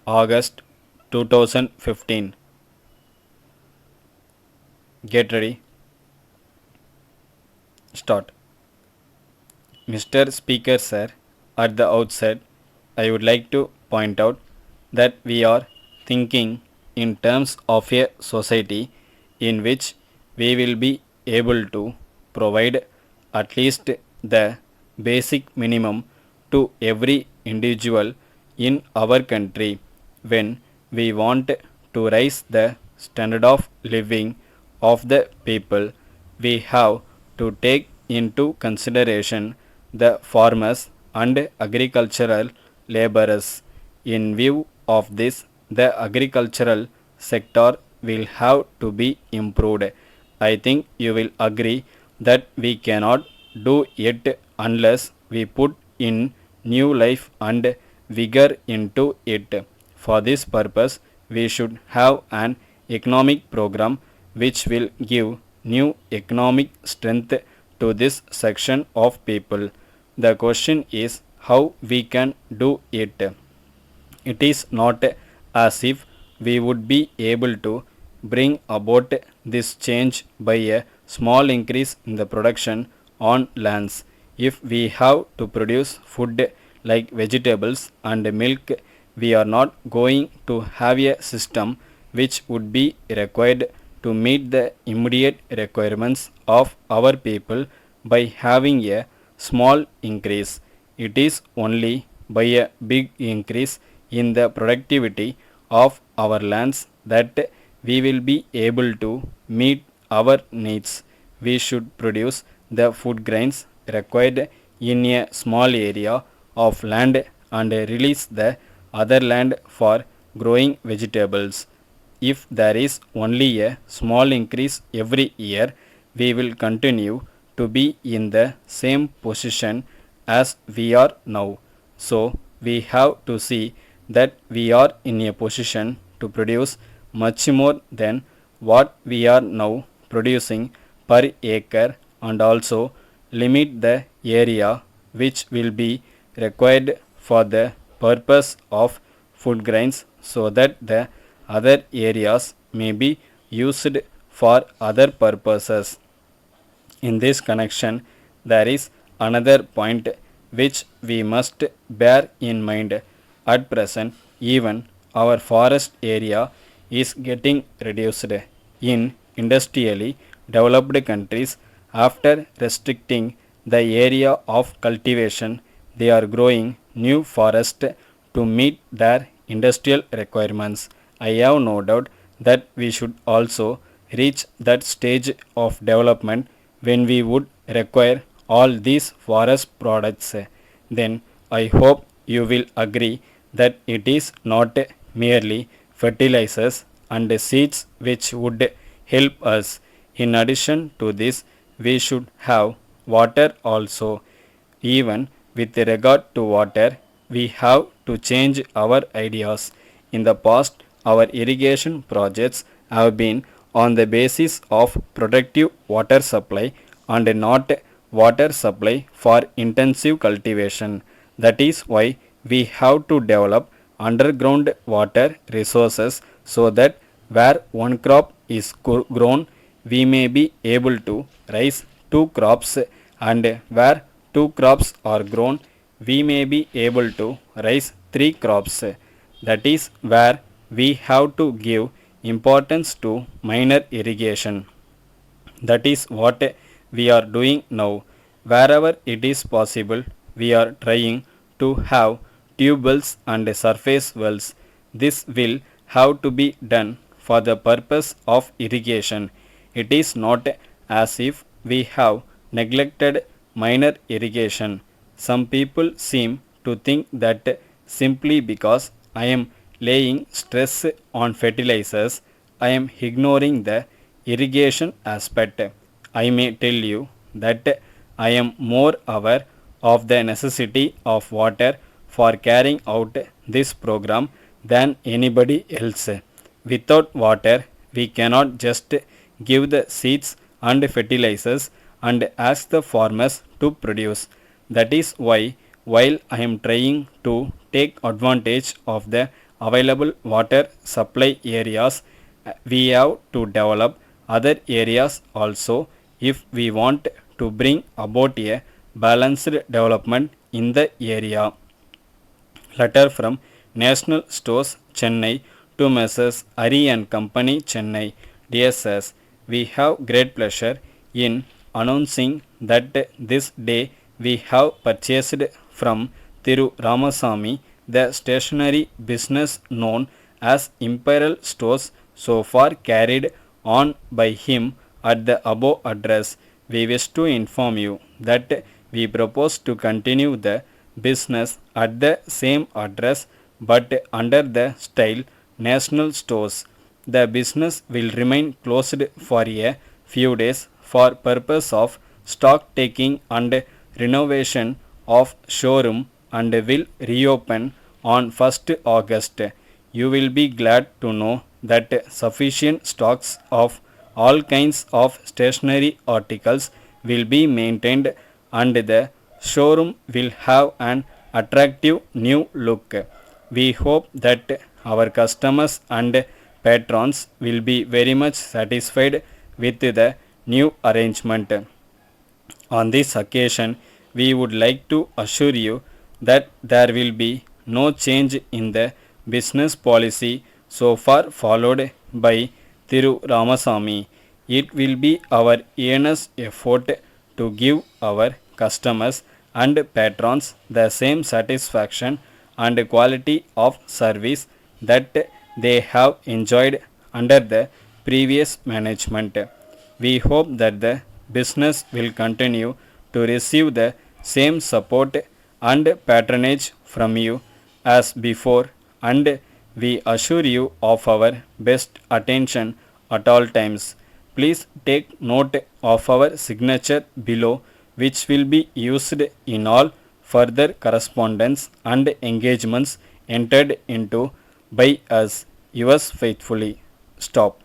August 2015. Get ready, start. Mr. Speaker, sir, at the outset, I would like to point out that we are thinking in terms of a society in which we will be able to provide at least the basic minimum to every individual in our country. When we want to raise the standard of living of the people, we have to take into consideration the farmers and agricultural laborers. In view of this, the agricultural sector will have to be improved. I think you will agree that we cannot do it unless we put in new life and vigor into it. For this purpose, we should have an economic program which will give new economic strength to this section of people. The question is how we can do it. It is not as if we would be able to bring about this change by a small increase in the production on lands. If we have to produce food like vegetables and milk, we are not going to have a system which would be required to meet the immediate requirements of our people by having a small increase. It is only by a big increase in the productivity of our lands that we will be able to meet our needs. We should produce the food grains required in a small area of land and release the other land for growing vegetables. If there is only a small increase every year, we will continue to be in the same position as we are now. So, we have to see that we are in a position to produce much more than what we are now producing per acre and also limit the area which will be required for the purpose of food grains so that the other areas may be used for other purposes. In this connection, there is another point which we must bear in mind. At present, even our forest area is getting reduced. In industrially developed countries, after restricting the area of cultivation, they are growing new forest to meet their industrial requirements. I have no doubt that we should also reach that stage of development when we would require all these forest products. Then I hope you will agree that it is not merely fertilizers and seeds which would help us. In addition to this, we should have water also. Even with regard to water, we have to change our ideas. In the past, our irrigation projects have been on the basis of productive water supply and not water supply for intensive cultivation. That is why we have to develop underground water resources so that where one crop is grown, we may be able to raise two crops, and where two crops are grown, we may be able to raise three crops. That is where we have to give importance to minor irrigation. That is what we are doing now. Wherever it is possible, we are trying to have tube wells and surface wells. This will have to be done for the purpose of irrigation. It is not as if we have neglected minor irrigation. Some people seem to think that simply because I am laying stress on fertilizers, I am ignoring the irrigation aspect. I may tell you that I am more aware of the necessity of water for carrying out this program than anybody else. Without water, we cannot just give the seeds and fertilizers and ask the farmers to produce. That is why, while I am trying to take advantage of the available water supply areas. We have to develop other areas also if we want to bring about a balanced development in the area. Letter from National Stores Chennai to Messrs. Ari and Company Chennai. Dear Sirs, we have great pleasure in announcing that this day we have purchased from Thiru Ramasamy the stationery business known as Imperial Stores, so far carried on by him at the above address. We wish to inform you that we propose to continue the business at the same address but under the style National Stores. The business will remain closed for a few days for purpose of stock taking and renovation of showroom and will reopen on 1st August. You will be glad to know that sufficient stocks of all kinds of stationery articles will be maintained and the showroom will have an attractive new look. We hope that our customers and patrons will be very much satisfied with the new arrangement. On this occasion, we would like to assure you that there will be no change in the business policy so far followed by Thiru Ramasamy. It will be our earnest effort to give our customers and patrons the same satisfaction and quality of service that they have enjoyed under the previous management. We hope that the business will continue to receive the same support and patronage from you as before, and we assure you of our best attention at all times. Please take note of our signature below, which will be used in all further correspondence and engagements entered into by us. Yours faithfully. Stop.